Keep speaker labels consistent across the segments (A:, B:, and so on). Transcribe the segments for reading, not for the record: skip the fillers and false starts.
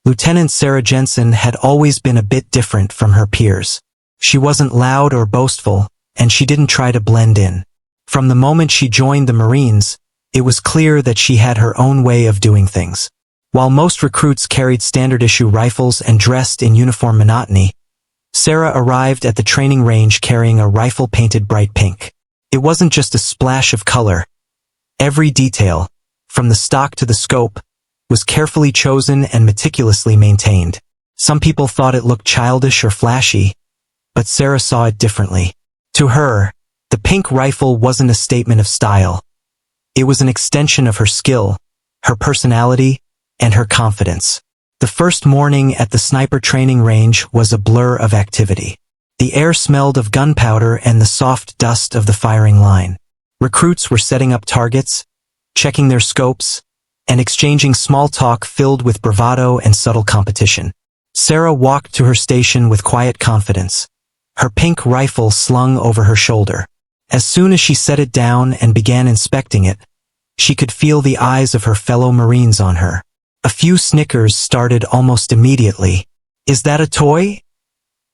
A: Lieutenant Sarah Jensen had always been a bit different from her peers. She wasn't loud or boastful, and she didn't try to blend in. From the moment she joined the Marines, it was clear that she had her own way of doing things. While most recruits carried standard-issue rifles and dressed in uniform monotony, Sarah arrived at the training range carrying a rifle painted bright pink. It wasn't just a splash of color. Every detail, from the stock to the scope, was carefully chosen and meticulously maintained. Some people thought it looked childish or flashy, but Sarah saw it differently. To her, the pink rifle wasn't a statement of style. It was an extension of her skill, her personality, and her confidence. The first morning at the sniper training range was a blur of activity. The air smelled of gunpowder and the soft dust of the firing line. Recruits were setting up targets, checking their scopes, and exchanging small talk filled with bravado and subtle competition. Sarah walked to her station with quiet confidence, her pink rifle slung over her shoulder. As soon as she set it down and began inspecting it, she could feel the eyes of her fellow Marines on her. A few snickers started almost immediately. "Is that a toy?"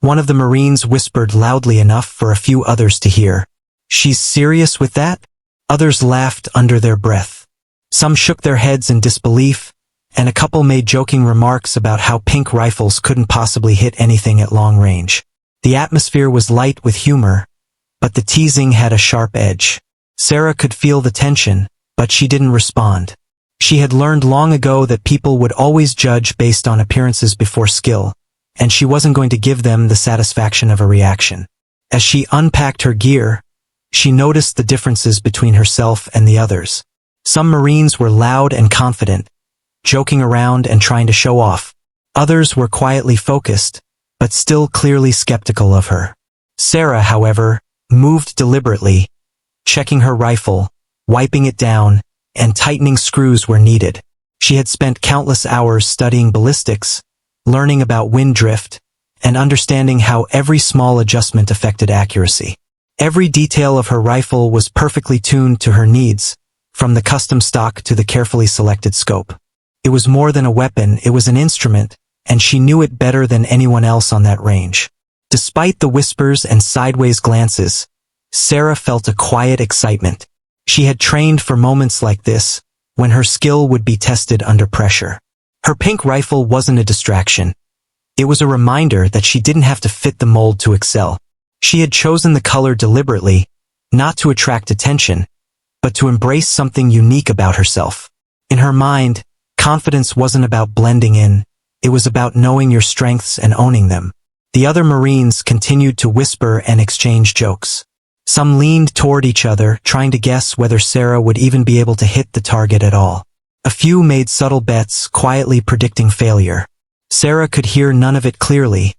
A: One of the Marines whispered loudly enough for a few others to hear. "She's serious with that?" Others laughed under their breath. Some shook their heads in disbelief, and a couple made joking remarks about how pink rifles couldn't possibly hit anything at long range. The atmosphere was light with humor, but the teasing had a sharp edge. Sarah could feel the tension, but she didn't respond. She had learned long ago that people would always judge based on appearances before skill, and she wasn't going to give them the satisfaction of a reaction. As she unpacked her gear, she noticed the differences between herself and the others. Some Marines were loud and confident, joking around and trying to show off. Others were quietly focused, but still clearly skeptical of her. Sarah, however, moved deliberately, checking her rifle, wiping it down, and tightening screws where needed. She had spent countless hours studying ballistics, learning about wind drift, and understanding how every small adjustment affected accuracy. Every detail of her rifle was perfectly tuned to her needs, from the custom stock to the carefully selected scope. It was more than a weapon, it was an instrument, and she knew it better than anyone else on that range. Despite the whispers and sideways glances, Sarah felt a quiet excitement. She had trained for moments like this, when her skill would be tested under pressure. Her pink rifle wasn't a distraction. It was a reminder that she didn't have to fit the mold to excel. She had chosen the color deliberately, not to attract attention, but to embrace something unique about herself. In her mind, confidence wasn't about blending in, it was about knowing your strengths and owning them. The other Marines continued to whisper and exchange jokes. Some leaned toward each other, trying to guess whether Sarah would even be able to hit the target at all. A few made subtle bets, quietly predicting failure. Sarah could hear none of it clearly,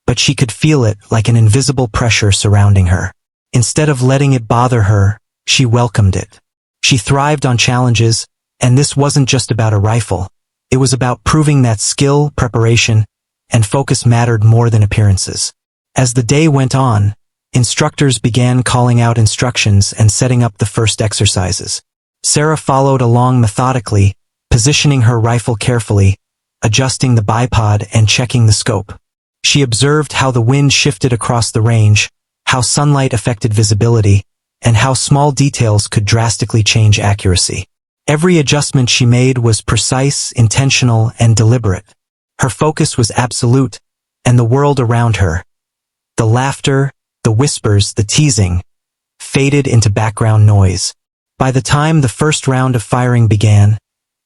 A: but she could feel it like an invisible pressure surrounding her. Instead of letting it bother her, she welcomed it. She thrived on challenges, and this wasn't just about a rifle. It was about proving that skill, preparation, and focus mattered more than appearances. As the day went on, instructors began calling out instructions and setting up the first exercises. Sarah followed along methodically, positioning her rifle carefully, adjusting the bipod and checking the scope. She observed how the wind shifted across the range, how sunlight affected visibility, and how small details could drastically change accuracy. Every adjustment she made was precise, intentional, and deliberate. Her focus was absolute, and the world around her, the laughter, the whispers, the teasing, faded into background noise. By the time the first round of firing began,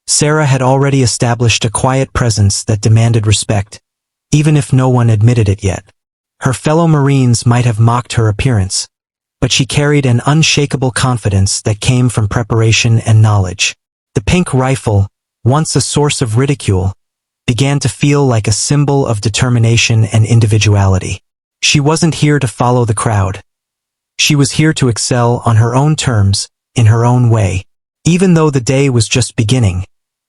A: Sarah had already established a quiet presence that demanded respect, even if no one admitted it yet. Her fellow Marines might have mocked her appearance, but she carried an unshakable confidence that came from preparation and knowledge. The pink rifle, once a source of ridicule, began to feel like a symbol of determination and individuality. She wasn't here to follow the crowd. She was here to excel on her own terms, in her own way. Even though the day was just beginning,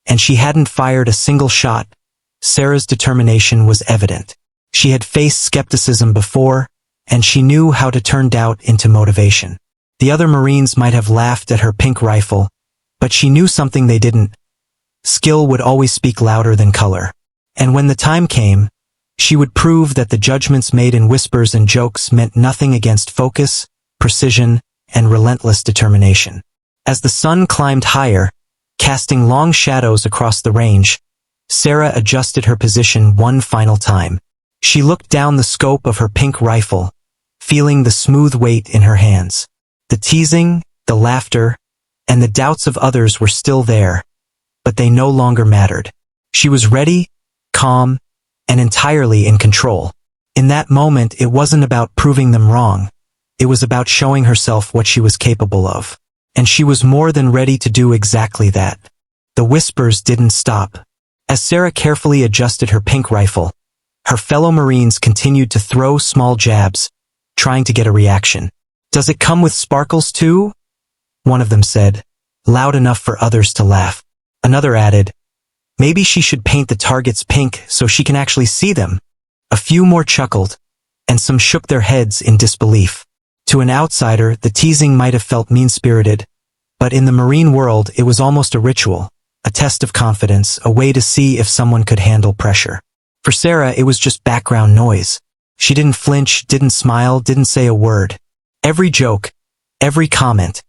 A: and she hadn't fired a single shot, Sarah's determination was evident. She had faced skepticism before, and she knew how to turn doubt into motivation. The other Marines might have laughed at her pink rifle, but she knew something they didn't. Skill would always speak louder than color. And when the time came, she would prove that the judgments made in whispers and jokes meant nothing against focus, precision, and relentless determination. As the sun climbed higher, casting long shadows across the range, Sarah adjusted her position one final time. She looked down the scope of her pink rifle, feeling the smooth weight in her hands. The teasing, the laughter, and the doubts of others were still there, but they no longer mattered. She was ready, calm, and entirely in control. In that moment, it wasn't about proving them wrong. It was about showing herself what she was capable of. And she was more than ready to do exactly that. The whispers didn't stop. As Sarah carefully adjusted her pink rifle, her fellow Marines continued to throw small jabs, trying to get a reaction. "Does it come with sparkles too?" one of them said, loud enough for others to laugh. Another added, "Maybe she should paint the targets pink so she can actually see them." A few more chuckled, and some shook their heads in disbelief. To an outsider, the teasing might have felt mean-spirited, but in the Marine world it was almost a ritual, a test of confidence, a way to see if someone could handle pressure. For Sarah, it was just background noise. She didn't flinch, didn't smile, didn't say a word. Every joke, every comment,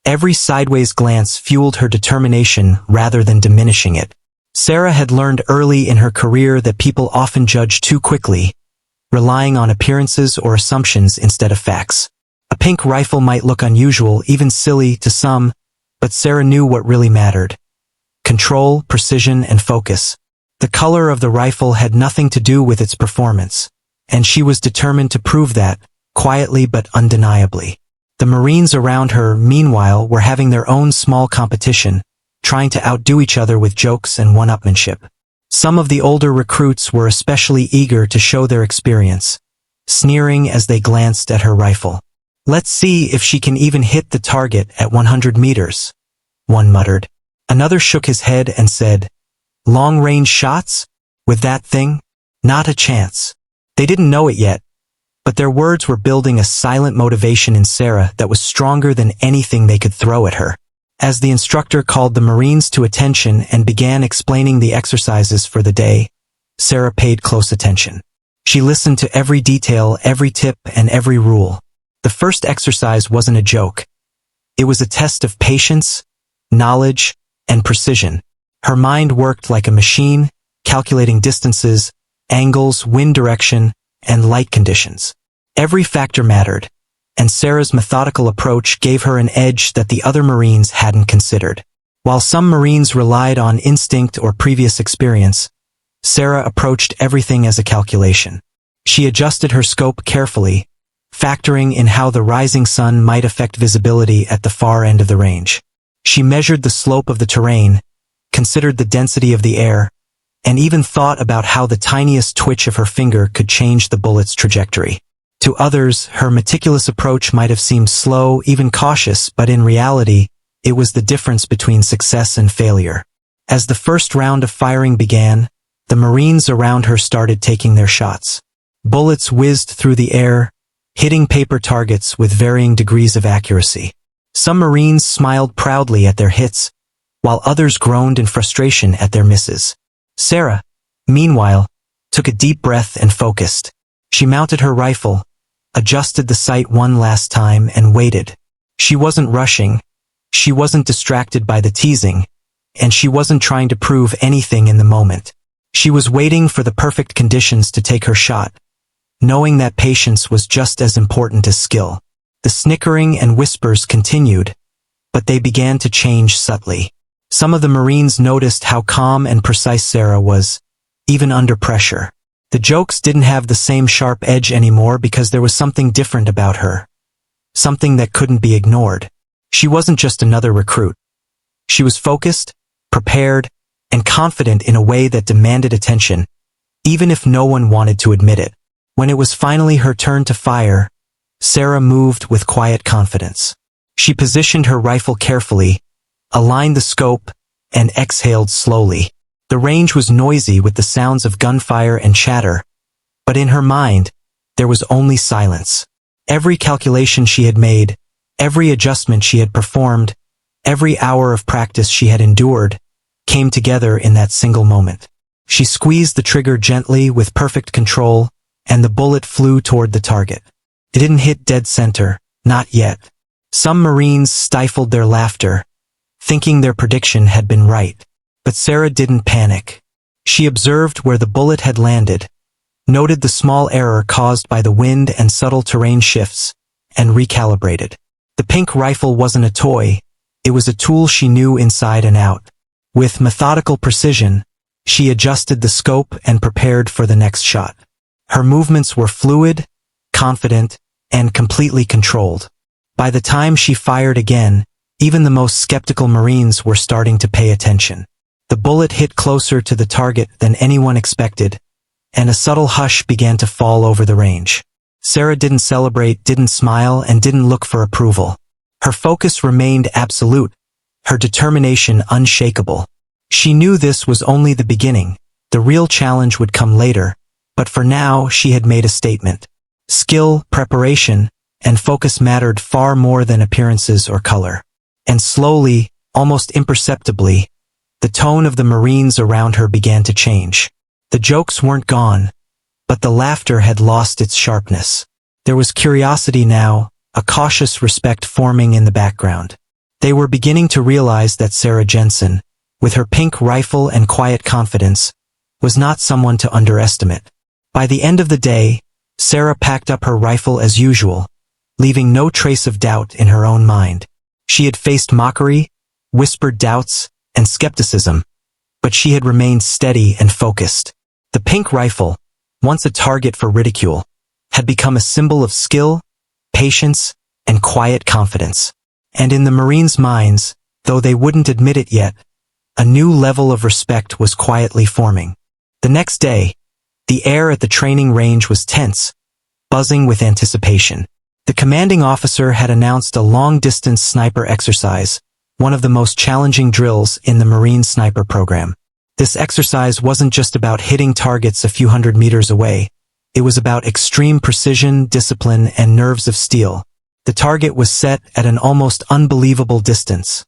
A: every sideways glance fueled her determination rather than diminishing it. Sarah had learned early in her career that people often judge too quickly, relying on appearances or assumptions instead of facts. A pink rifle might look unusual, even silly to some, but Sarah knew what really mattered. Control, precision, and focus. The color of the rifle had nothing to do with its performance, and she was determined to prove that, quietly but undeniably. The Marines around her, meanwhile, were having their own small competition, trying to outdo each other with jokes and one-upmanship. Some of the older recruits were especially eager to show their experience, sneering as they glanced at her rifle. "Let's see if she can even hit the target at 100 meters, one muttered. Another shook his head and said, "Long-range shots? With that thing? Not a chance." They didn't know it yet, but their words were building a silent motivation in Sarah that was stronger than anything they could throw at her. As the instructor called the Marines to attention and began explaining the exercises for the day, Sarah paid close attention. She listened to every detail, every tip, and every rule. The first exercise wasn't a joke. It was a test of patience, knowledge, and precision. Her mind worked like a machine, calculating distances, angles, wind direction, and light conditions. Every factor mattered, and Sarah's methodical approach gave her an edge that the other Marines hadn't considered. While some Marines relied on instinct or previous experience, Sarah approached everything as a calculation. She adjusted her scope carefully, factoring in how the rising sun might affect visibility at the far end of the range. She measured the slope of the terrain, considered the density of the air, and even thought about how the tiniest twitch of her finger could change the bullet's trajectory. To others, her meticulous approach might have seemed slow, even cautious, but in reality, it was the difference between success and failure. As the first round of firing began, the Marines around her started taking their shots. Bullets whizzed through the air, hitting paper targets with varying degrees of accuracy. Some Marines smiled proudly at their hits, while others groaned in frustration at their misses. Sarah, meanwhile, took a deep breath and focused. She mounted her rifle, adjusted the sight one last time, and waited. She wasn't rushing, she wasn't distracted by the teasing, and she wasn't trying to prove anything in the moment. She was waiting for the perfect conditions to take her shot, knowing that patience was just as important as skill. The snickering and whispers continued, but they began to change subtly. Some of the Marines noticed how calm and precise Sarah was, even under pressure. The jokes didn't have the same sharp edge anymore because there was something different about her, something that couldn't be ignored. She wasn't just another recruit. She was focused, prepared, and confident in a way that demanded attention, even if no one wanted to admit it. When it was finally her turn to fire, Sarah moved with quiet confidence. She positioned her rifle carefully, aligned the scope, and exhaled slowly. The range was noisy with the sounds of gunfire and chatter, but in her mind, there was only silence. Every calculation she had made, every adjustment she had performed, every hour of practice she had endured, came together in that single moment. She squeezed the trigger gently with perfect control, and the bullet flew toward the target. It didn't hit dead center, not yet. Some Marines stifled their laughter, thinking their prediction had been right. But Sarah didn't panic. She observed where the bullet had landed, noted the small error caused by the wind and subtle terrain shifts, and recalibrated. The pink rifle wasn't a toy, it was a tool she knew inside and out. With methodical precision, she adjusted the scope and prepared for the next shot. Her movements were fluid, confident, and completely controlled. By the time she fired again, even the most skeptical Marines were starting to pay attention. The bullet hit closer to the target than anyone expected, and a subtle hush began to fall over the range. Sarah didn't celebrate, didn't smile, and didn't look for approval. Her focus remained absolute, her determination unshakable. She knew this was only the beginning, the real challenge would come later, but for now she had made a statement. Skill, preparation, and focus mattered far more than appearances or color. And slowly, almost imperceptibly, the tone of the Marines around her began to change. The jokes weren't gone, but the laughter had lost its sharpness. There was curiosity now, a cautious respect forming in the background. They were beginning to realize that Sarah Jensen, with her pink rifle and quiet confidence, was not someone to underestimate. By the end of the day, Sarah packed up her rifle as usual, leaving no trace of doubt in her own mind. She had faced mockery, whispered doubts, and skepticism, but she had remained steady and focused. The pink rifle, once a target for ridicule, had become a symbol of skill, patience, and quiet confidence. And in the Marines' minds, though they wouldn't admit it yet, a new level of respect was quietly forming. The next day, the air at the training range was tense, buzzing with anticipation. The commanding officer had announced a long-distance sniper exercise, one of the most challenging drills in the Marine sniper program. This exercise wasn't just about hitting targets a few hundred meters away. It was about extreme precision, discipline, and nerves of steel. The target was set at an almost unbelievable distance,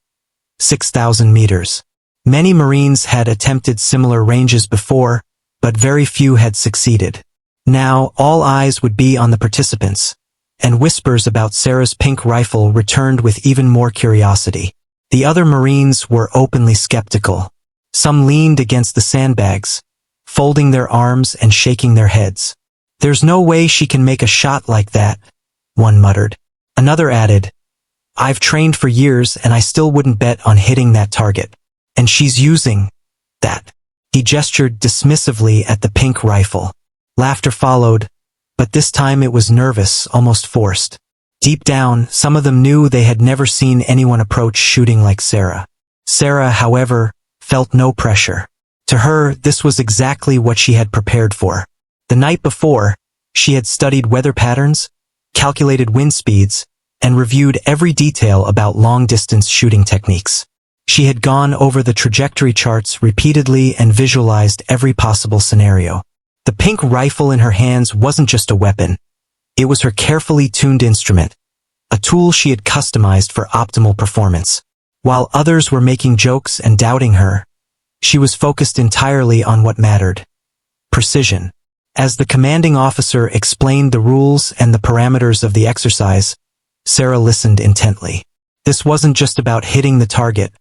A: 6,000 meters. Many Marines had attempted similar ranges before, but very few had succeeded. Now, all eyes would be on the participants, and whispers about Sarah's pink rifle returned with even more curiosity. The other Marines were openly skeptical. Some leaned against the sandbags, folding their arms and shaking their heads. "There's no way she can make a shot like that," one muttered. Another added, "I've trained for years and I still wouldn't bet on hitting that target. And she's using that." He gestured dismissively at the pink rifle. Laughter followed, but this time it was nervous, almost forced. Deep down, some of them knew they had never seen anyone approach shooting like Sarah. Sarah, however, felt no pressure. To her, this was exactly what she had prepared for. The night before, she had studied weather patterns, calculated wind speeds, and reviewed every detail about long-distance shooting techniques. She had gone over the trajectory charts repeatedly and visualized every possible scenario. The pink rifle in her hands wasn't just a weapon. It was her carefully tuned instrument, a tool she had customized for optimal performance. While others were making jokes and doubting her, she was focused entirely on what mattered: precision. As the commanding officer explained the rules and the parameters of the exercise, Sarah listened intently. This wasn't just about hitting the target.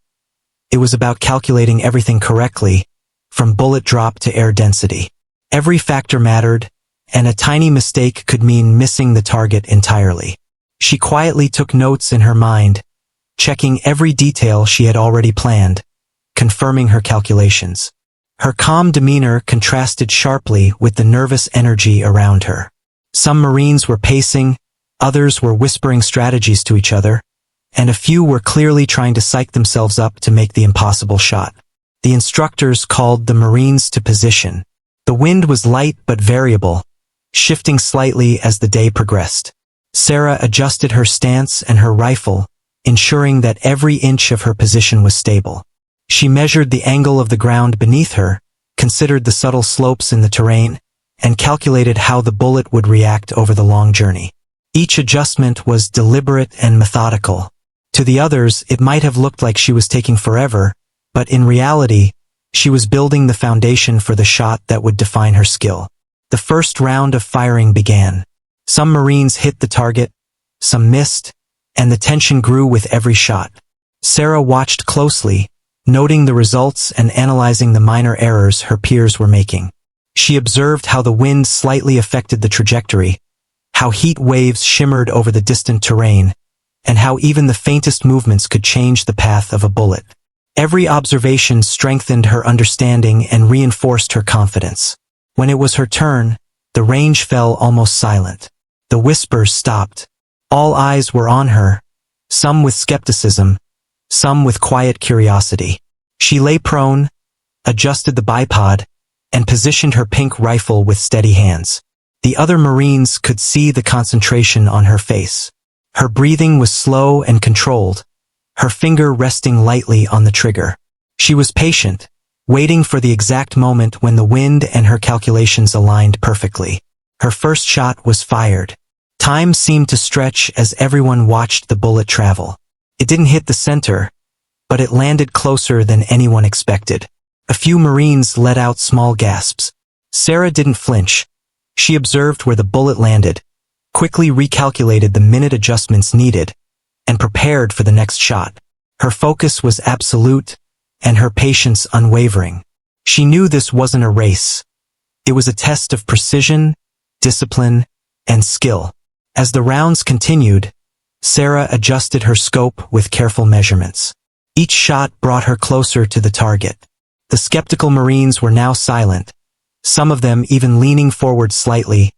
A: It was about calculating everything correctly, from bullet drop to air density. Every factor mattered, and a tiny mistake could mean missing the target entirely. She quietly took notes in her mind, checking every detail she had already planned, confirming her calculations. Her calm demeanor contrasted sharply with the nervous energy around her. Some Marines were pacing, others were whispering strategies to each other, and a few were clearly trying to psych themselves up to make the impossible shot. The instructors called the Marines to position. The wind was light but variable, shifting slightly as the day progressed. Sarah adjusted her stance and her rifle, ensuring that every inch of her position was stable. She measured the angle of the ground beneath her, considered the subtle slopes in the terrain, and calculated how the bullet would react over the long journey. Each adjustment was deliberate and methodical. To the others, it might have looked like she was taking forever, but in reality, She was building the foundation for the shot that would define her skill. The first round of firing began. Some Marines hit the target, some missed, and the tension grew with every shot. Sarah watched closely, noting the results and analyzing the minor errors her peers were making. She observed how the wind slightly affected the trajectory, how heat waves shimmered over the distant terrain, and how even the faintest movements could change the path of a bullet. Every observation strengthened her understanding and reinforced her confidence. When it was her turn, the range fell almost silent. The whispers stopped. All eyes were on her, some with skepticism, some with quiet curiosity. She lay prone, adjusted the bipod, and positioned her pink rifle with steady hands. The other Marines could see the concentration on her face. Her breathing was slow and controlled, her finger resting lightly on the trigger. She was patient, waiting for the exact moment when the wind and her calculations aligned perfectly. Her first shot was fired. Time seemed to stretch as everyone watched the bullet travel. It didn't hit the center, but it landed closer than anyone expected. A few Marines let out small gasps. Sarah didn't flinch. She observed where the bullet landed, quickly recalculated the minute adjustments needed, and prepared for the next shot. Her focus was absolute, and her patience unwavering. She knew this wasn't a race. It was a test of precision, discipline, and skill. As the rounds continued, Sarah adjusted her scope with careful measurements. Each shot brought her closer to the target. The skeptical Marines were now silent, some of them even leaning forward slightly,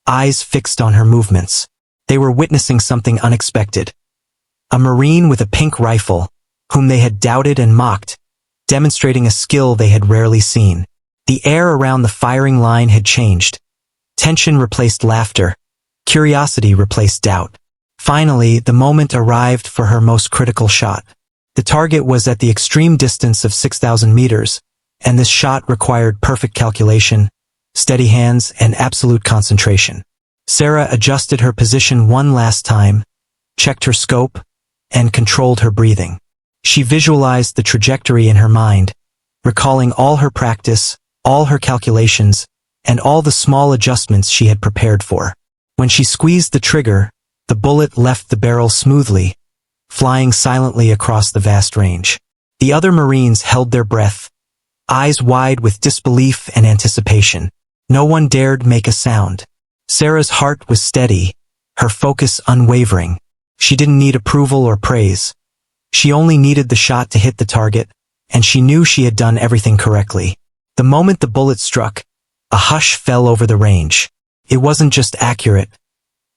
A: eyes fixed on her movements. They were witnessing something unexpected. A Marine with a pink rifle, whom they had doubted and mocked, demonstrating a skill they had rarely seen. The air around the firing line had changed. Tension replaced laughter. Curiosity replaced doubt. Finally, the moment arrived for her most critical shot. The target was at the extreme distance of 6,000 meters, and this shot required perfect calculation, steady hands, and absolute concentration. Sarah adjusted her position one last time, checked her scope, and controlled her breathing. She visualized the trajectory in her mind, recalling all her practice, all her calculations, and all the small adjustments she had prepared for. When she squeezed the trigger, the bullet left the barrel smoothly, flying silently across the vast range. The other Marines held their breath, eyes wide with disbelief and anticipation. No one dared make a sound. Sarah's heart was steady, her focus unwavering. She didn't need approval or praise. She only needed the shot to hit the target, and she knew she had done everything correctly. The moment the bullet struck, a hush fell over the range. It wasn't just accurate,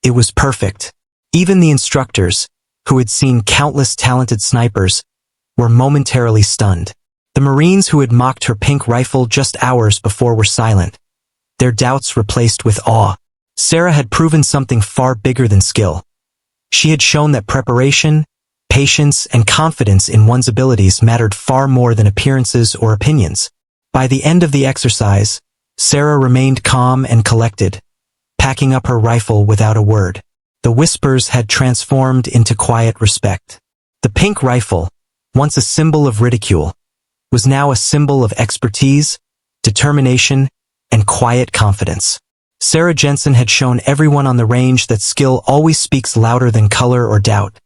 A: it was perfect. Even the instructors, who had seen countless talented snipers, were momentarily stunned. The Marines who had mocked her pink rifle just hours before were silent, their doubts replaced with awe. Sarah had proven something far bigger than skill. She had shown that preparation, patience, and confidence in one's abilities mattered far more than appearances or opinions. By the end of the exercise, Sarah remained calm and collected, packing up her rifle without a word. The whispers had transformed into quiet respect. The pink rifle, once a symbol of ridicule, was now a symbol of expertise, determination, and quiet confidence. Sarah Jensen had shown everyone on the range that skill always speaks louder than color or doubt,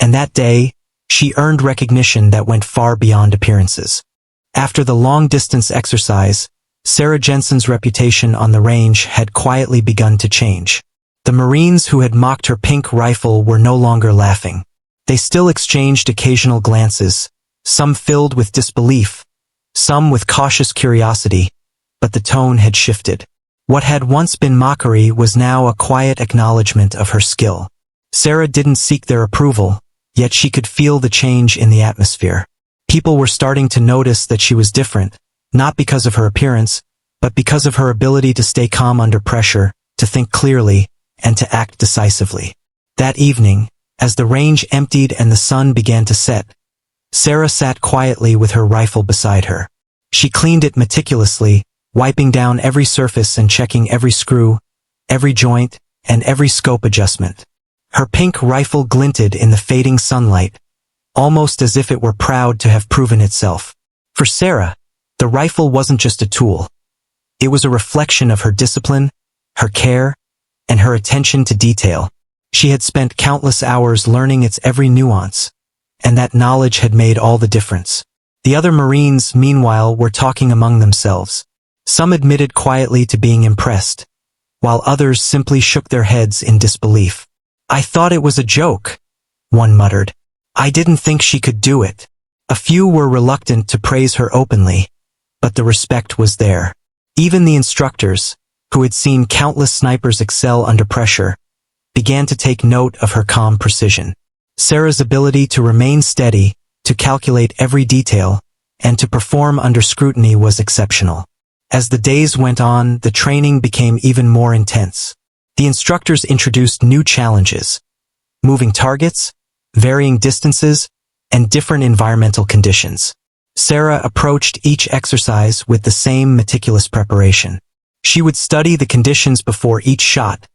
A: and that day, she earned recognition that went far beyond appearances. After the long-distance exercise, Sarah Jensen's reputation on the range had quietly begun to change. The Marines who had mocked her pink rifle were no longer laughing. They still exchanged occasional glances, some filled with disbelief, some with cautious curiosity, but the tone had shifted. What had once been mockery was now a quiet acknowledgement of her skill. Sarah didn't seek their approval, yet she could feel the change in the atmosphere. People were starting to notice that she was different, not because of her appearance, but because of her ability to stay calm under pressure, to think clearly, and to act decisively. That evening, as the range emptied and the sun began to set, Sarah sat quietly with her rifle beside her. She cleaned it meticulously, wiping down every surface and checking every screw, every joint, and every scope adjustment. Her pink rifle glinted in the fading sunlight, almost as if it were proud to have proven itself. For Sarah, the The rifle wasn't just a tool. It was a reflection of her discipline, her care, and her attention to detail. She had spent countless hours learning its every nuance, and that knowledge had made all the difference. The other Marines, meanwhile, were talking among themselves. Some admitted quietly to being impressed, while others simply shook their heads in disbelief. "I thought it was a joke," one muttered. "I didn't think she could do it." A few were reluctant to praise her openly, but the respect was there. Even the instructors, who had seen countless snipers excel under pressure, began to take note of her calm precision. Sarah's ability to remain steady, to calculate every detail, and to perform under scrutiny was exceptional. As the days went on, the training became even more intense. The instructors introduced new challenges: moving targets, varying distances, and different environmental conditions. Sarah approached each exercise with the same meticulous preparation. She would study the conditions before each shot,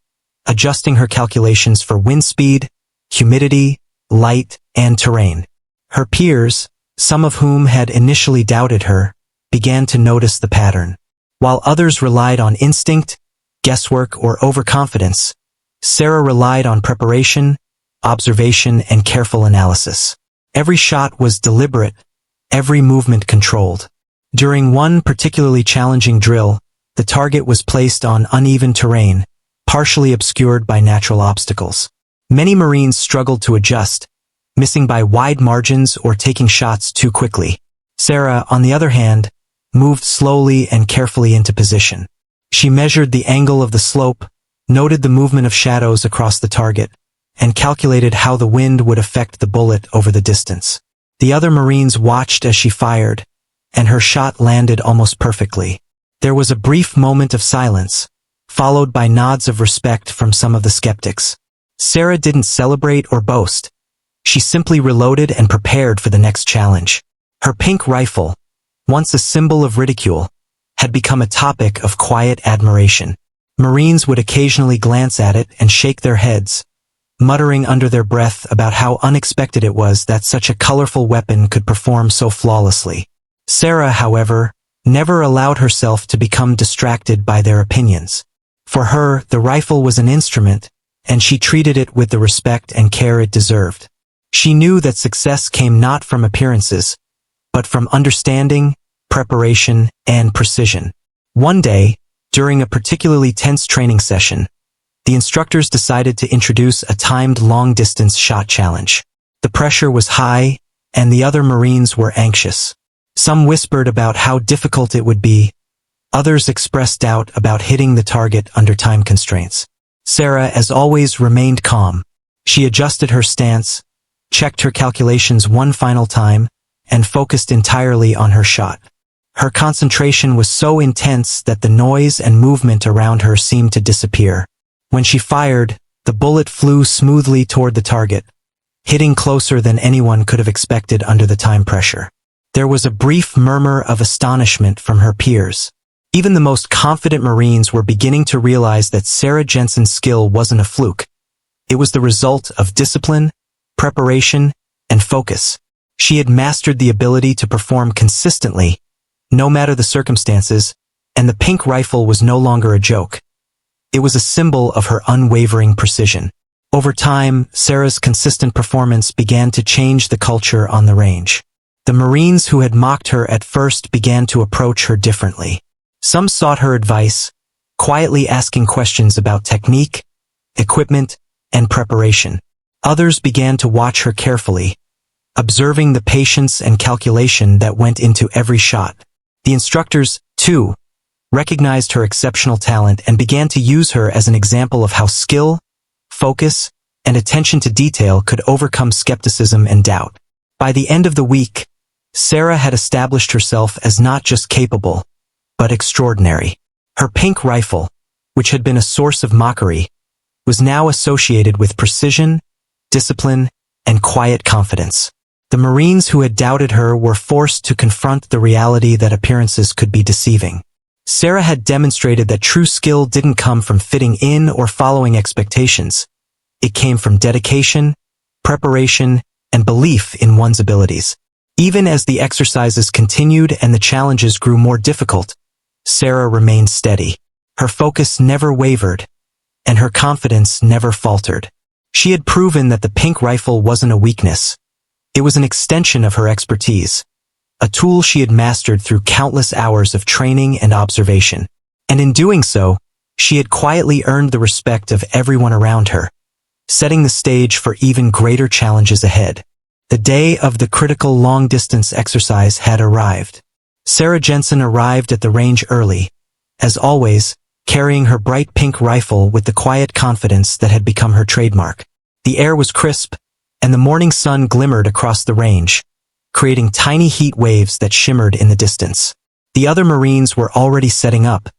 A: adjusting her calculations for wind speed, humidity, light, and terrain. Her peers, some of whom had initially doubted her, began to notice the pattern. While others relied on instinct, guesswork, or overconfidence, Sarah relied on preparation, observation, and careful analysis. Every shot was deliberate, every movement controlled. During one particularly challenging drill, the target was placed on uneven terrain, partially obscured by natural obstacles. Many Marines struggled to adjust, missing by wide margins or taking shots too quickly. Sarah, on the other hand, moved slowly and carefully into position. She measured the angle of the slope, noted the movement of shadows across the target, and calculated how the wind would affect the bullet over the distance. The other Marines watched as she fired, and her shot landed almost perfectly. There was a brief moment of silence, followed by nods of respect from some of the skeptics. Sarah didn't celebrate or boast. She simply reloaded and prepared for the next challenge. Her pink rifle, once a symbol of ridicule, had become a topic of quiet admiration. Marines would occasionally glance at it and shake their heads, muttering under their breath about how unexpected it was that such a colorful weapon could perform so flawlessly. Sarah, however, never allowed herself to become distracted by their opinions. For her, the rifle was an instrument, and she treated it with the respect and care it deserved. She knew that success came not from appearances, but from understanding, preparation, and precision. One day, during a particularly tense training session, the instructors decided to introduce a timed long-distance shot challenge. The pressure was high, and the other Marines were anxious. Some whispered about how difficult it would be. Others expressed doubt about hitting the target under time constraints. Sarah, as always, remained calm. She adjusted her stance, checked her calculations one final time, and focused entirely on her shot. Her concentration was so intense that the noise and movement around her seemed to disappear. When she fired, the bullet flew smoothly toward the target, hitting closer than anyone could have expected under the time pressure. There was a brief murmur of astonishment from her peers. Even the most confident Marines were beginning to realize that Sarah Jensen's skill wasn't a fluke. It was the result of discipline, preparation, and focus. She had mastered the ability to perform consistently, no matter the circumstances, and the pink rifle was no longer a joke. It was a symbol of her unwavering precision. Over time, Sarah's consistent performance began to change the culture on the range. The Marines who had mocked her at first began to approach her differently. Some sought her advice, quietly asking questions about technique, equipment, and preparation. Others began to watch her carefully, observing the patience and calculation that went into every shot. The instructors, too, recognized her exceptional talent and began to use her as an example of how skill, focus, and attention to detail could overcome skepticism and doubt. By the end of the week, Sarah had established herself as not just capable, but extraordinary. Her pink rifle, which had been a source of mockery, was now associated with precision, discipline, and quiet confidence. The Marines who had doubted her were forced to confront the reality that appearances could be deceiving. Sarah had demonstrated that true skill didn't come from fitting in or following expectations. It came from dedication, preparation, and belief in one's abilities. Even as the exercises continued and the challenges grew more difficult, Sarah remained steady. Her focus never wavered, and her confidence never faltered. She had proven that the pink rifle wasn't a weakness. It was an extension of her expertise, a tool she had mastered through countless hours of training and observation. And in doing so, she had quietly earned the respect of everyone around her, setting the stage for even greater challenges ahead. The day of the critical long-distance exercise had arrived. Sarah Jensen arrived at the range early, as always, carrying her bright pink rifle with the quiet confidence that had become her trademark. The air was crisp, and the morning sun glimmered across the range, creating tiny heat waves that shimmered in the distance. The other Marines were already setting up,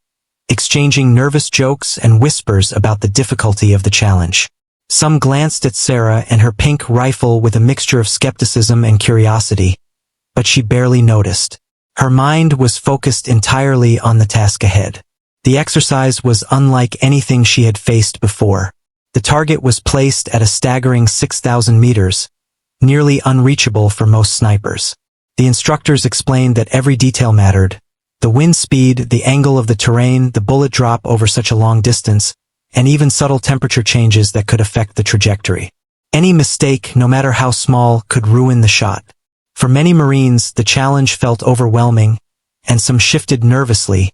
A: exchanging nervous jokes and whispers about the difficulty of the challenge. Some glanced at Sarah and her pink rifle with a mixture of skepticism and curiosity, but she barely noticed. Her mind was focused entirely on the task ahead. The exercise was unlike anything she had faced before. The target was placed at a staggering 6,000 meters, nearly unreachable for most snipers. The instructors explained that every detail mattered: the wind speed, the angle of the terrain, the bullet drop over such a long distance, and even subtle temperature changes that could affect the trajectory. Any mistake, no matter how small, could ruin the shot. For many Marines, the challenge felt overwhelming, and some shifted nervously,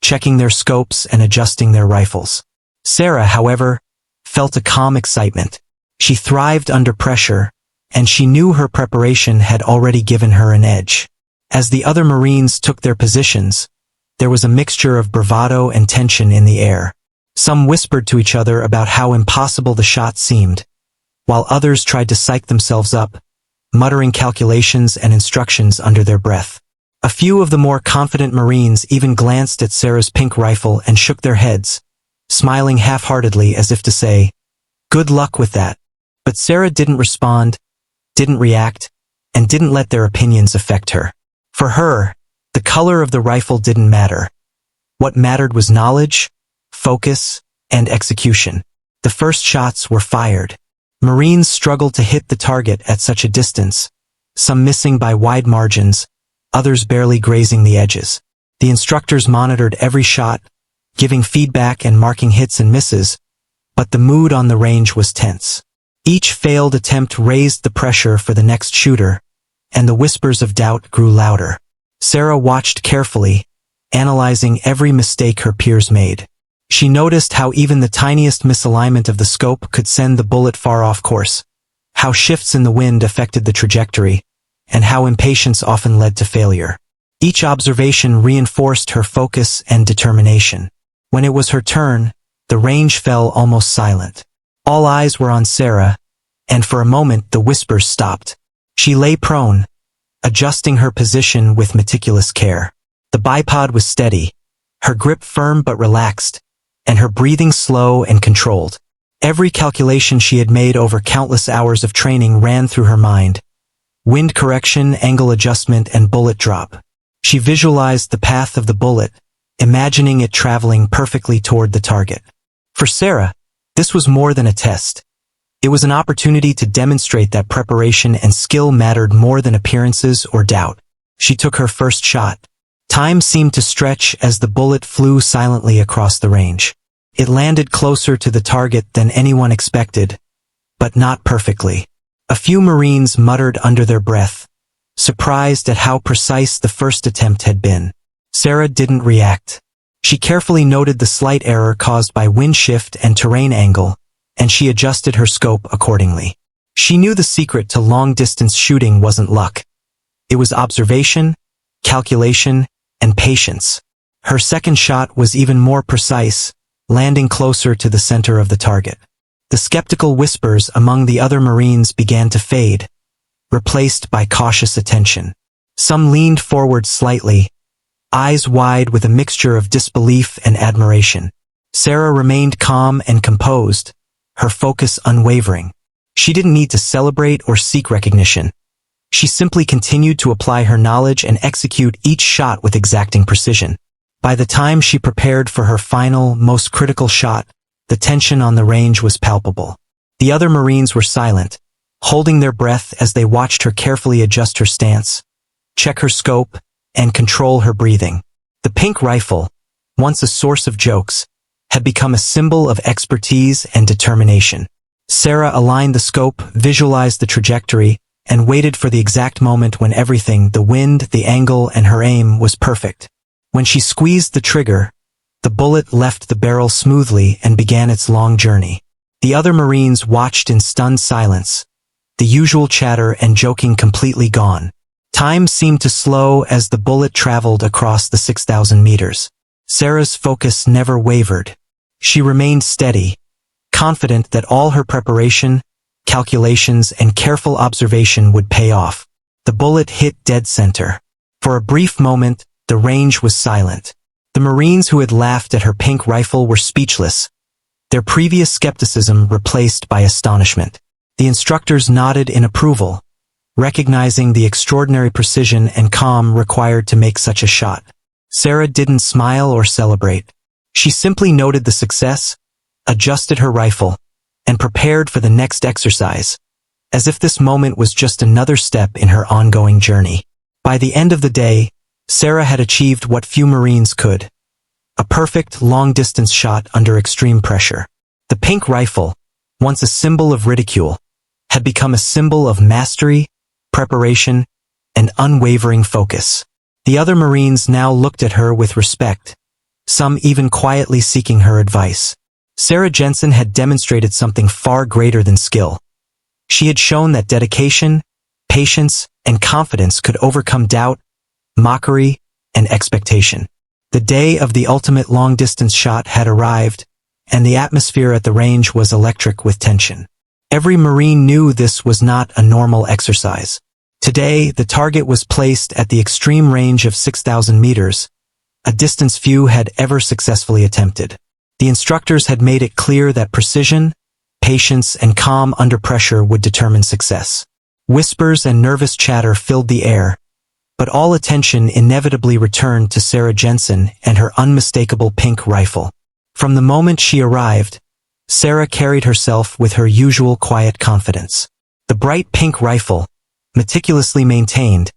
A: checking their scopes and adjusting their rifles. Sarah, however, felt a calm excitement. She thrived under pressure, and she knew her preparation had already given her an edge. As the other Marines took their positions, there was a mixture of bravado and tension in the air. Some whispered to each other about how impossible the shot seemed, while others tried to psych themselves up, muttering calculations and instructions under their breath. A few of the more confident Marines even glanced at Sarah's pink rifle and shook their heads, smiling half-heartedly as if to say, "Good luck with that." But Sarah didn't respond, didn't react, and didn't let their opinions affect her. For her, the color of the rifle didn't matter. What mattered was knowledge, focus, and execution. The first shots were fired. Marines struggled to hit the target at such a distance, some missing by wide margins, others barely grazing the edges. The instructors monitored every shot, giving feedback and marking hits and misses, but the mood on the range was tense. Each failed attempt raised the pressure for the next shooter, and the whispers of doubt grew louder. Sarah watched carefully, analyzing every mistake her peers made. She noticed how even the tiniest misalignment of the scope could send the bullet far off course, how shifts in the wind affected the trajectory, and how impatience often led to failure. Each observation reinforced her focus and determination. When it was her turn, the range fell almost silent. All eyes were on Sarah, and for a moment the whispers stopped. She lay prone, adjusting her position with meticulous care. The bipod was steady, her grip firm but relaxed, and her breathing slow and controlled. Every calculation she had made over countless hours of training ran through her mind: wind correction, angle adjustment, and bullet drop. She visualized the path of the bullet, imagining it traveling perfectly toward the target. For Sarah, this was more than a test. It was an opportunity to demonstrate that preparation and skill mattered more than appearances or doubt. She took her first shot. Time seemed to stretch as the bullet flew silently across the range. It landed closer to the target than anyone expected, but not perfectly. A few Marines muttered under their breath, surprised at how precise the first attempt had been. Sarah didn't react. She carefully noted the slight error caused by wind shift and terrain angle, and she adjusted her scope accordingly. She knew the secret to long-distance shooting wasn't luck. It was observation, calculation, and patience. Her second shot was even more precise, landing closer to the center of the target. The skeptical whispers among the other Marines began to fade, replaced by cautious attention. Some leaned forward slightly, eyes wide with a mixture of disbelief and admiration. Sarah remained calm and composed, her focus unwavering. She didn't need to celebrate or seek recognition. She simply continued to apply her knowledge and execute each shot with exacting precision. By the time she prepared for her final, most critical shot, the tension on the range was palpable. The other Marines were silent, holding their breath as they watched her carefully adjust her stance, check her scope, and control her breathing. The pink rifle, once a source of jokes, had become a symbol of expertise and determination. Sarah aligned the scope, visualized the trajectory, and waited for the exact moment when everything, the wind, the angle, and her aim, was perfect. When she squeezed the trigger, the bullet left the barrel smoothly and began its long journey. The other Marines watched in stunned silence, the usual chatter and joking completely gone. Time seemed to slow as the bullet traveled across the 6,000 meters. Sarah's focus never wavered. She remained steady, confident that all her preparation, calculations, and careful observation would pay off. The bullet hit dead center. For a brief moment, the range was silent. The Marines who had laughed at her pink rifle were speechless, their previous skepticism replaced by astonishment. The instructors nodded in approval, recognizing the extraordinary precision and calm required to make such a shot. Sarah didn't smile or celebrate. She simply noted the success, adjusted her rifle, and prepared for the next exercise, as if this moment was just another step in her ongoing journey. By the end of the day, Sarah had achieved what few Marines could: a perfect, long-distance shot under extreme pressure. The pink rifle, once a symbol of ridicule, had become a symbol of mastery, preparation, and unwavering focus. The other Marines now looked at her with respect, some even quietly seeking her advice. Sarah Jensen had demonstrated something far greater than skill. She had shown that dedication, patience, and confidence could overcome doubt, mockery, and expectation. The day of the ultimate long-distance shot had arrived, and the atmosphere at the range was electric with tension. Every Marine knew this was not a normal exercise. Today, the target was placed at the extreme range of 6,000 meters, a distance few had ever successfully attempted. The instructors had made it clear that precision, patience, and calm under pressure would determine success. Whispers and nervous chatter filled the air, but all attention inevitably returned to Sarah Jensen and her unmistakable pink rifle. From the moment she arrived, Sarah carried herself with her usual quiet confidence. The bright pink rifle, meticulously maintained,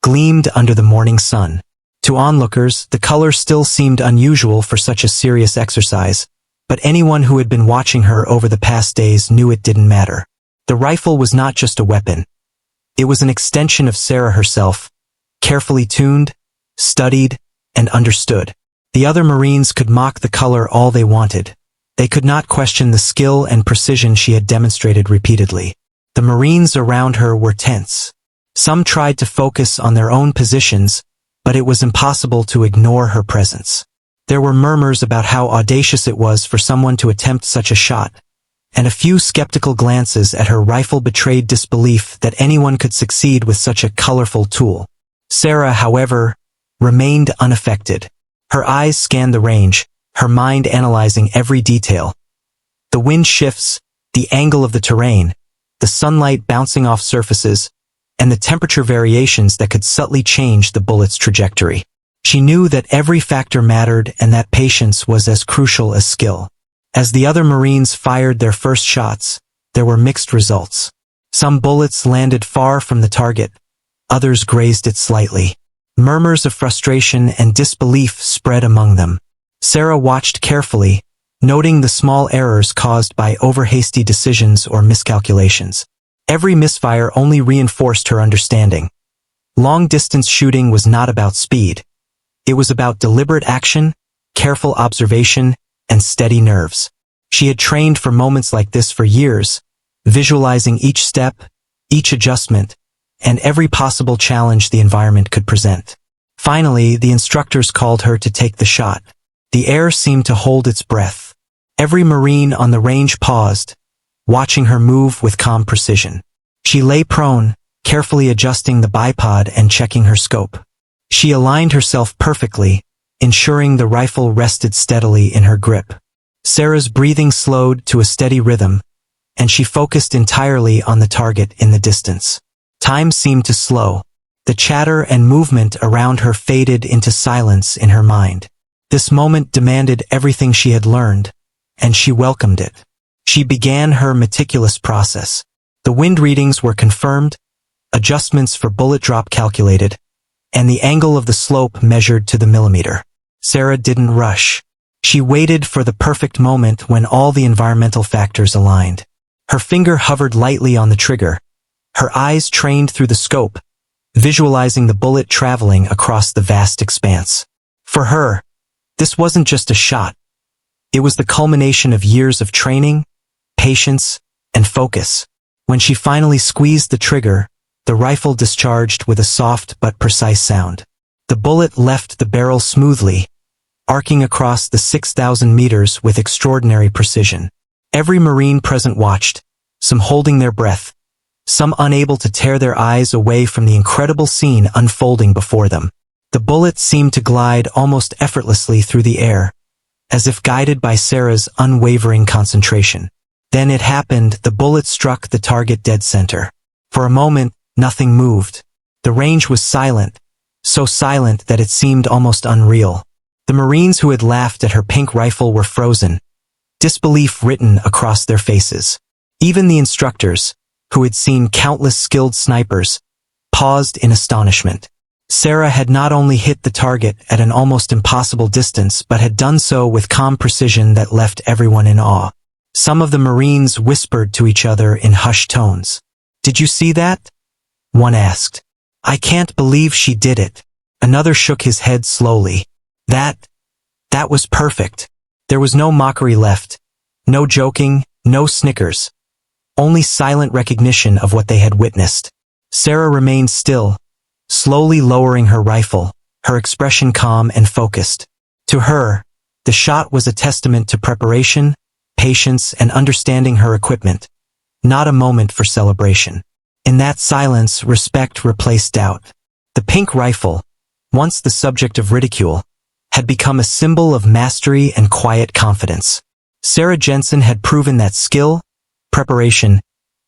A: gleamed under the morning sun. To onlookers, the color still seemed unusual for such a serious exercise, but anyone who had been watching her over the past days knew it didn't matter. The rifle was not just a weapon. It was an extension of Sarah herself, carefully tuned, studied, and understood. The other Marines could mock the color all they wanted. They could not question the skill and precision she had demonstrated repeatedly. The Marines around her were tense. Some tried to focus on their own positions, but it was impossible to ignore her presence. There were murmurs about how audacious it was for someone to attempt such a shot, and a few skeptical glances at her rifle betrayed disbelief that anyone could succeed with such a colorful tool. Sarah, however, remained unaffected. Her eyes scanned the range, her mind analyzing every detail. The wind shifts, the angle of the terrain, the sunlight bouncing off surfaces, and the temperature variations that could subtly change the bullet's trajectory. She knew that every factor mattered and that patience was as crucial as skill. As the other Marines fired their first shots, there were mixed results. Some bullets landed far from the target, others grazed it slightly. Murmurs of frustration and disbelief spread among them. Sarah watched carefully, noting the small errors caused by over-hasty decisions or miscalculations. Every misfire only reinforced her understanding. Long-distance shooting was not about speed. It was about deliberate action, careful observation, and steady nerves. She had trained for moments like this for years, visualizing each step, each adjustment, and every possible challenge the environment could present. Finally, the instructors called her to take the shot. The air seemed to hold its breath. Every Marine on the range paused, watching her move with calm precision. She lay prone, carefully adjusting the bipod and checking her scope. She aligned herself perfectly, ensuring the rifle rested steadily in her grip. Sarah's breathing slowed to a steady rhythm, and she focused entirely on the target in the distance. Time seemed to slow. The chatter and movement around her faded into silence in her mind. This moment demanded everything she had learned, and she welcomed it. She began her meticulous process. The wind readings were confirmed, adjustments for bullet drop calculated, and the angle of the slope measured to the millimeter. Sarah didn't rush. She waited for the perfect moment when all the environmental factors aligned. Her finger hovered lightly on the trigger, her eyes trained through the scope, visualizing the bullet traveling across the vast expanse. For her, this wasn't just a shot. It was the culmination of years of training, patience, and focus. When she finally squeezed the trigger, the rifle discharged with a soft but precise sound. The bullet left the barrel smoothly, arcing across the 6,000 meters with extraordinary precision. Every Marine present watched, some holding their breath, some unable to tear their eyes away from the incredible scene unfolding before them. The bullet seemed to glide almost effortlessly through the air, as if guided by Sarah's unwavering concentration. Then it happened, the bullet struck the target dead center. For a moment, nothing moved. The range was silent, so silent that it seemed almost unreal. The Marines who had laughed at her pink rifle were frozen, disbelief written across their faces. Even the instructors, who had seen countless skilled snipers, paused in astonishment. Sarah had not only hit the target at an almost impossible distance but had done so with calm precision that left everyone in awe. Some of the Marines whispered to each other in hushed tones. "Did you see that?" one asked. "I can't believe she did it." Another shook his head slowly. That was perfect. There was no mockery left. No joking, no snickers. Only silent recognition of what they had witnessed. Sarah remained still, slowly lowering her rifle, her expression calm and focused. To her, the shot was a testament to preparation, patience, and understanding her equipment, not a moment for celebration. In that silence, respect replaced doubt. The pink rifle, once the subject of ridicule, had become a symbol of mastery and quiet confidence. Sarah Jensen had proven that skill, preparation,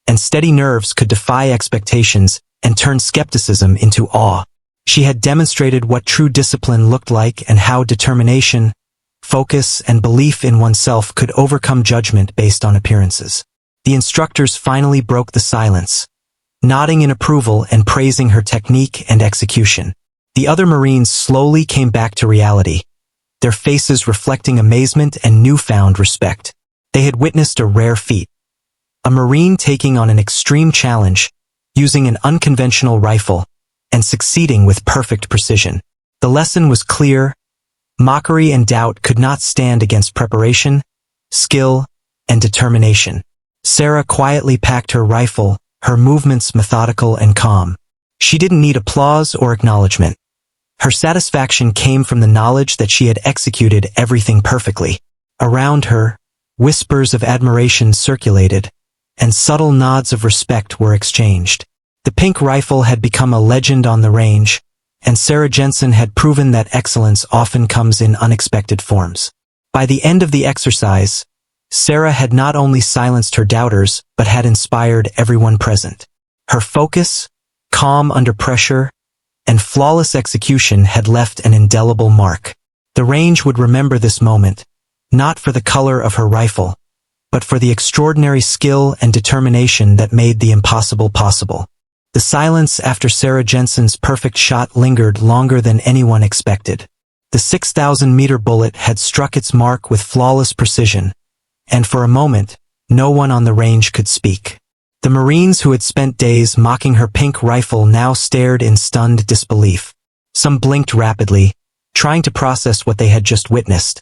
A: and steady nerves could defy expectations and turn skepticism into awe. She had demonstrated what true discipline looked like and how determination, focus, and belief in oneself could overcome judgment based on appearances. The instructors finally broke the silence, nodding in approval and praising her technique and execution. The other Marines slowly came back to reality, their faces reflecting amazement and newfound respect. They had witnessed a rare feat. A Marine taking on an extreme challenge, using an unconventional rifle, and succeeding with perfect precision. The lesson was clear. Mockery and doubt could not stand against preparation, skill, and determination. Sarah quietly packed her rifle, her movements methodical and calm. She didn't need applause or acknowledgement. Her satisfaction came from the knowledge that she had executed everything perfectly. Around her, whispers of admiration circulated, and subtle nods of respect were exchanged. The pink rifle had become a legend on the range, and Sarah Jensen had proven that excellence often comes in unexpected forms. By the end of the exercise, Sarah had not only silenced her doubters, but had inspired everyone present. Her focus, calm under pressure, and flawless execution had left an indelible mark. The range would remember this moment, not for the color of her rifle, but for the extraordinary skill and determination that made the impossible possible. The silence after Sarah Jensen's perfect shot lingered longer than anyone expected. The 6,000-meter bullet had struck its mark with flawless precision, and for a moment, no one on the range could speak. The Marines who had spent days mocking her pink rifle now stared in stunned disbelief. Some blinked rapidly, trying to process what they had just witnessed,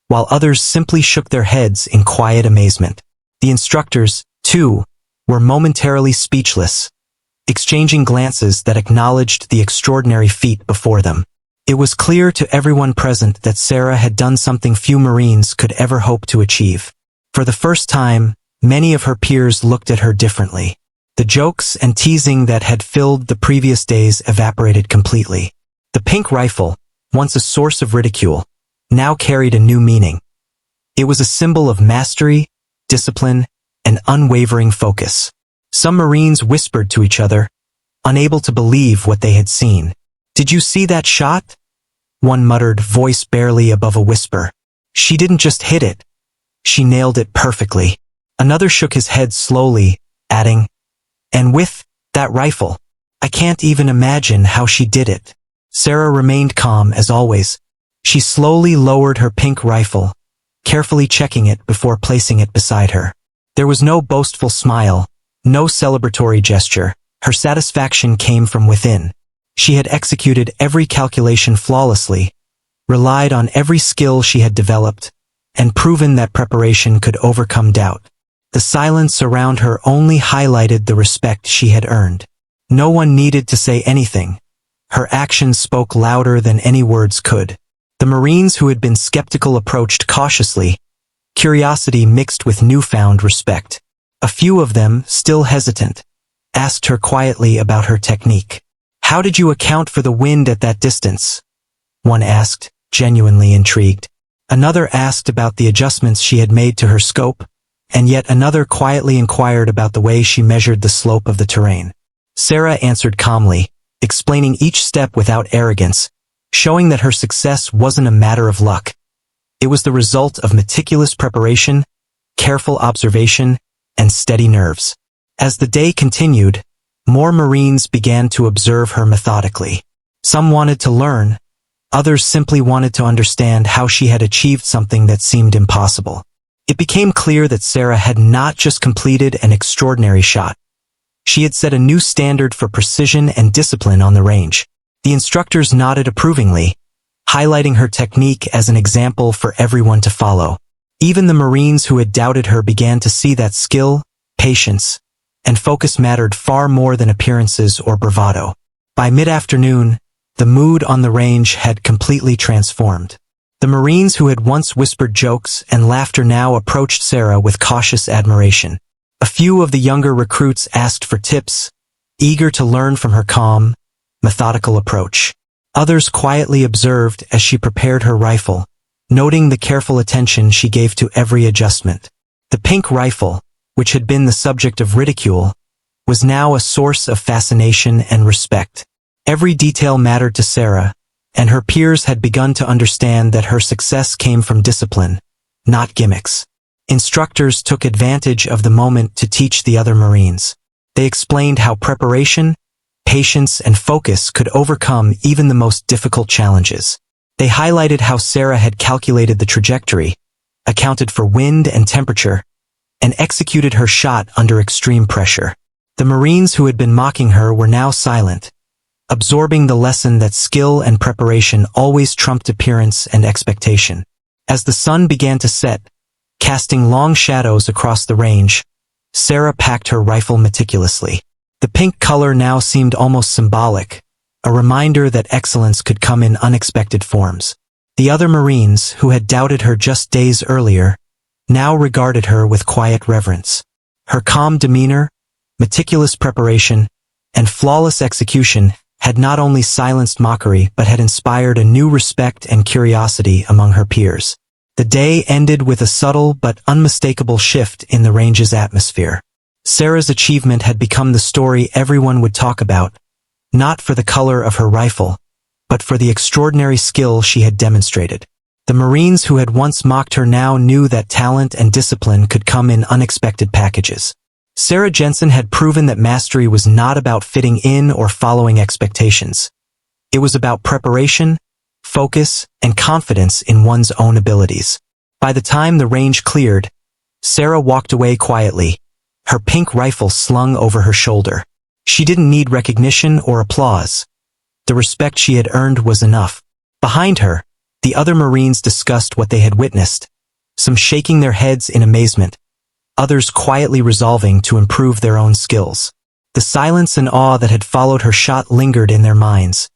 A: while others simply shook their heads in quiet amazement. The instructors, too, were momentarily speechless, exchanging glances that acknowledged the extraordinary feat before them. It was clear to everyone present that Sarah had done something few Marines could ever hope to achieve. For the first time, many of her peers looked at her differently. The jokes and teasing that had filled the previous days evaporated completely. The pink rifle, once a source of ridicule, now carried a new meaning. It was a symbol of mastery, discipline, and unwavering focus. Some Marines whispered to each other, unable to believe what they had seen. "Did you see that shot?" One muttered, voice barely above a whisper. "She didn't just hit it. She nailed it perfectly." Another shook his head slowly, adding, "And with that rifle, I can't even imagine how she did it." Sarah remained calm as always. She slowly lowered her pink rifle, carefully checking it before placing it beside her. There was no boastful smile, no celebratory gesture. Her satisfaction came from within. She had executed every calculation flawlessly, relied on every skill she had developed, and proven that preparation could overcome doubt. The silence around her only highlighted the respect she had earned. No one needed to say anything. Her actions spoke louder than any words could. The Marines who had been skeptical approached cautiously, curiosity mixed with newfound respect. A few of them, still hesitant, asked her quietly about her technique. "How did you account for the wind at that distance?" one asked, genuinely intrigued. Another asked about the adjustments she had made to her scope, and yet another quietly inquired about the way she measured the slope of the terrain. Sarah answered calmly, explaining each step without arrogance, showing that her success wasn't a matter of luck. It was the result of meticulous preparation, careful observation, and steady nerves. As the day continued, more Marines began to observe her methodically. Some wanted to learn, others simply wanted to understand how she had achieved something that seemed impossible. It became clear that Sarah had not just completed an extraordinary shot. She had set a new standard for precision and discipline on the range. The instructors nodded approvingly, highlighting her technique as an example for everyone to follow. Even the Marines who had doubted her began to see that skill, patience, and focus mattered far more than appearances or bravado. By mid-afternoon, the mood on the range had completely transformed. The Marines who had once whispered jokes and laughter now approached Sarah with cautious admiration. A few of the younger recruits asked for tips, eager to learn from her calm, methodical approach. Others quietly observed as she prepared her rifle, noting the careful attention she gave to every adjustment. The pink rifle, which had been the subject of ridicule, was now a source of fascination and respect. Every detail mattered to Sarah, and her peers had begun to understand that her success came from discipline, not gimmicks. Instructors took advantage of the moment to teach the other Marines. They explained how preparation, patience, and focus could overcome even the most difficult challenges. They highlighted how Sarah had calculated the trajectory, accounted for wind and temperature, and executed her shot under extreme pressure. The Marines who had been mocking her were now silent, absorbing the lesson that skill and preparation always trumped appearance and expectation. As the sun began to set, casting long shadows across the range, Sarah packed her rifle meticulously. The pink color now seemed almost symbolic, a reminder that excellence could come in unexpected forms. The other Marines, who had doubted her just days earlier, now regarded her with quiet reverence. Her calm demeanor, meticulous preparation, and flawless execution had not only silenced Mockery but had inspired a new respect and curiosity among her peers. The day ended with a subtle but unmistakable shift in the range's atmosphere. Sarah's achievement had become the story everyone would talk about, not for the color of her rifle, but for the extraordinary skill she had demonstrated. The Marines who had once mocked her now knew that talent and discipline could come in unexpected packages. Sarah Jensen had proven that mastery was not about fitting in or following expectations. It was about preparation, focus, and confidence in one's own abilities. By the time the range cleared, Sarah walked away quietly, her pink rifle slung over her shoulder. She didn't need recognition or applause. The respect she had earned was enough. Behind her, the other Marines discussed what they had witnessed, some shaking their heads in amazement, others quietly resolving to improve their own skills. The silence and awe that had followed her shot lingered in their minds,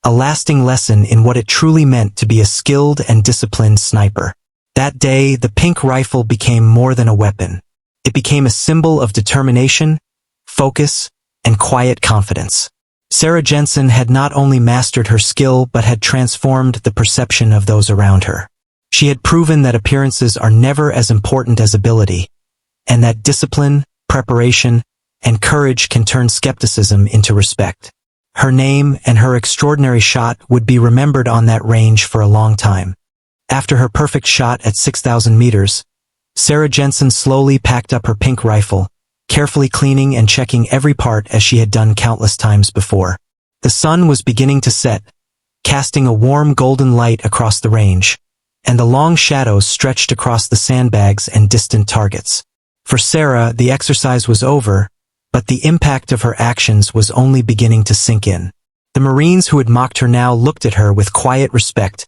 A: a lasting lesson in what it truly meant to be a skilled and disciplined sniper. That day, the pink rifle became more than a weapon. It became a symbol of determination, focus, and quiet confidence. Sarah Jensen had not only mastered her skill but had transformed the perception of those around her. She had proven that appearances are never as important as ability, and that discipline, preparation, and courage can turn skepticism into respect. Her name and her extraordinary shot would be remembered on that range for a long time. After her perfect shot at 6,000 meters, Sarah Jensen slowly packed up her pink rifle, carefully cleaning and checking every part as she had done countless times before. The sun was beginning to set, casting a warm golden light across the range, and the long shadows stretched across the sandbags and distant targets. For Sarah, the exercise was over, but the impact of her actions was only beginning to sink in. The Marines who had mocked her now looked at her with quiet respect,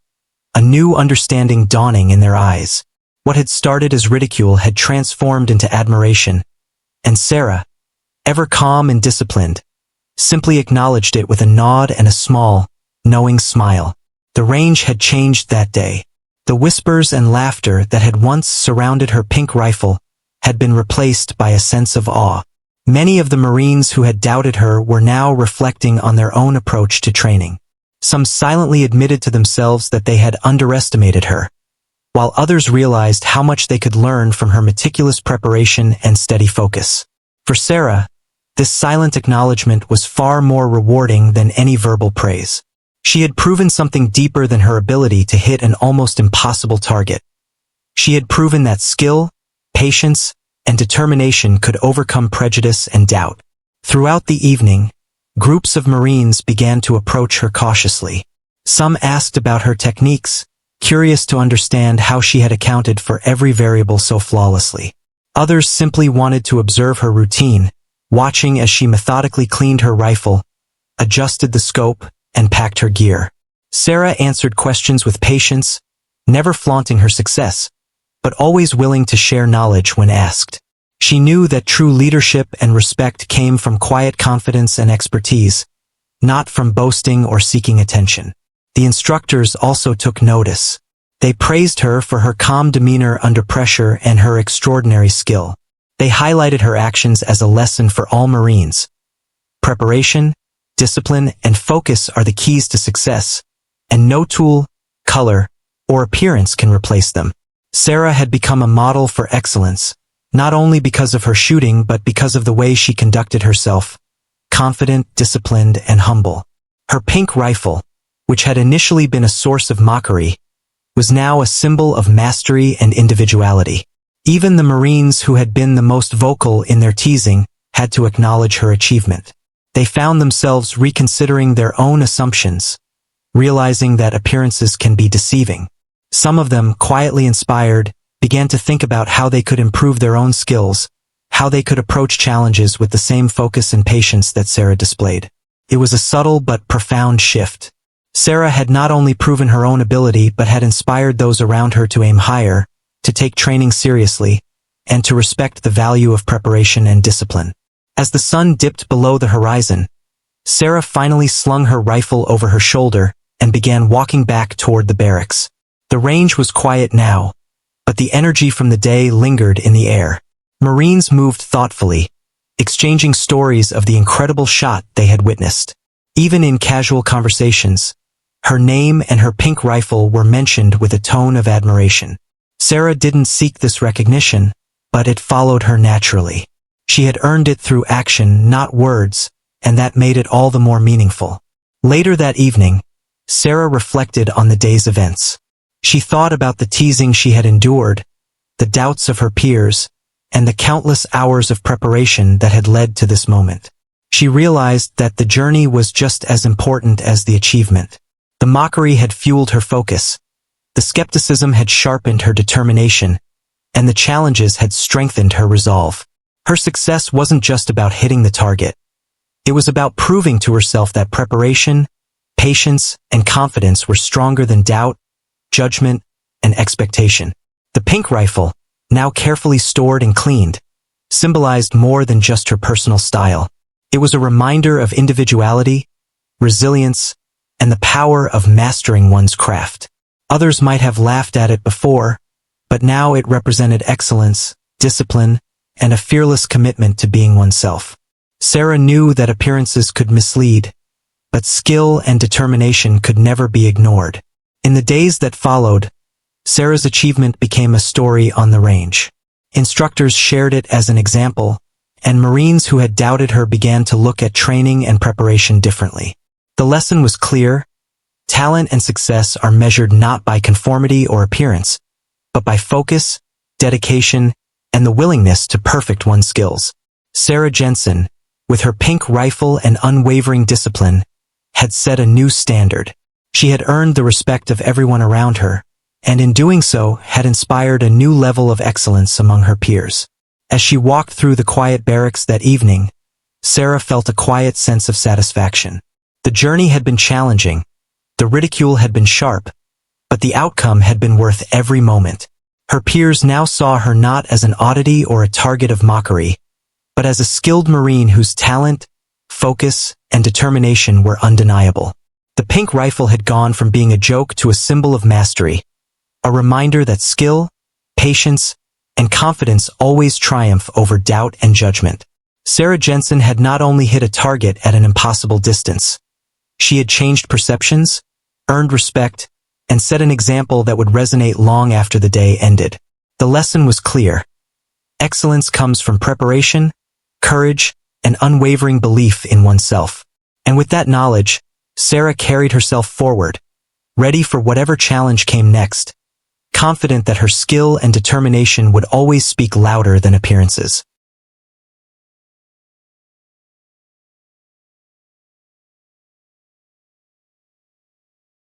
A: a new understanding dawning in their eyes. What had started as ridicule had transformed into admiration, and Sarah, ever calm and disciplined, simply acknowledged it with a nod and a small, knowing smile. The range had changed that day. The whispers and laughter that had once surrounded her pink rifle had been replaced by a sense of awe. Many of the Marines who had doubted her were now reflecting on their own approach to training. Some silently admitted to themselves that they had underestimated her, while others realized how much they could learn from her meticulous preparation and steady focus. For Sarah, this silent acknowledgement was far more rewarding than any verbal praise. She had proven something deeper than her ability to hit an almost impossible target. She had proven that skill, patience, and determination could overcome prejudice and doubt. Throughout the evening, groups of Marines began to approach her cautiously. Some asked about her techniques, curious to understand how she had accounted for every variable so flawlessly. Others simply wanted to observe her routine, watching as she methodically cleaned her rifle, adjusted the scope, and packed her gear. Sarah answered questions with patience, never flaunting her success, but always willing to share knowledge when asked. She knew that true leadership and respect came from quiet confidence and expertise, not from boasting or seeking attention. The instructors also took notice. They praised her for her calm demeanor under pressure and her extraordinary skill. They highlighted her actions as a lesson for all Marines. Preparation, discipline, and focus are the keys to success, and no tool, color, or appearance can replace them. Sarah had become a model for excellence, not only because of her shooting but because of the way she conducted herself, confident, disciplined, and humble. Her pink rifle, which had initially been a source of mockery, was now a symbol of mastery and individuality. Even the Marines who had been the most vocal in their teasing had to acknowledge her achievement. They found themselves reconsidering their own assumptions, realizing that appearances can be deceiving. Some of them, quietly inspired, began to think about how they could improve their own skills, how they could approach challenges with the same focus and patience that Sarah displayed. It was a subtle but profound shift. Sarah had not only proven her own ability but had inspired those around her to aim higher, to take training seriously, and to respect the value of preparation and discipline. As the sun dipped below the horizon, Sarah finally slung her rifle over her shoulder and began walking back toward the barracks. The range was quiet now, but the energy from the day lingered in the air. Marines moved thoughtfully, exchanging stories of the incredible shot they had witnessed. Even in casual conversations, her name and her pink rifle were mentioned with a tone of admiration. Sarah didn't seek this recognition, but it followed her naturally. She had earned it through action, not words, and that made it all the more meaningful. Later that evening, Sarah reflected on the day's events. She thought about the teasing she had endured, the doubts of her peers, and the countless hours of preparation that had led to this moment. She realized that the journey was just as important as the achievement. The mockery had fueled her focus, the skepticism had sharpened her determination, and the challenges had strengthened her resolve. Her success wasn't just about hitting the target. It was about proving to herself that preparation, patience, and confidence were stronger than doubt, judgment, and expectation. The pink rifle, now carefully stored and cleaned, symbolized more than just her personal style. It was a reminder of individuality, resilience, and the power of mastering one's craft. Others might have laughed at it before, but now it represented excellence, discipline, and a fearless commitment to being oneself. Sarah knew that appearances could mislead, but skill and determination could never be ignored. In the days that followed, Sarah's achievement became a story on the range. Instructors shared it as an example, and Marines who had doubted her began to look at training and preparation differently. The lesson was clear: talent and success are measured not by conformity or appearance, but by focus, dedication, and the willingness to perfect one's skills. Sarah Jensen, with her pink rifle and unwavering discipline, had set a new standard. She had earned the respect of everyone around her, and in doing so had inspired a new level of excellence among her peers. As she walked through the quiet barracks that evening, Sarah felt a quiet sense of satisfaction. The journey had been challenging, the ridicule had been sharp, but the outcome had been worth every moment. Her peers now saw her not as an oddity or a target of mockery, but as a skilled Marine whose talent, focus, and determination were undeniable. The pink rifle had gone from being a joke to a symbol of mastery, a reminder that skill, patience, and confidence always triumph over doubt and judgment. Sarah Jensen had not only hit a target at an impossible distance. She had changed perceptions, earned respect, and set an example that would resonate long after the day ended. The lesson was clear. Excellence comes from preparation, courage, and unwavering belief in oneself. And with that knowledge, Sarah carried herself forward, ready for whatever challenge came next, confident that her skill and determination would always speak louder than appearances.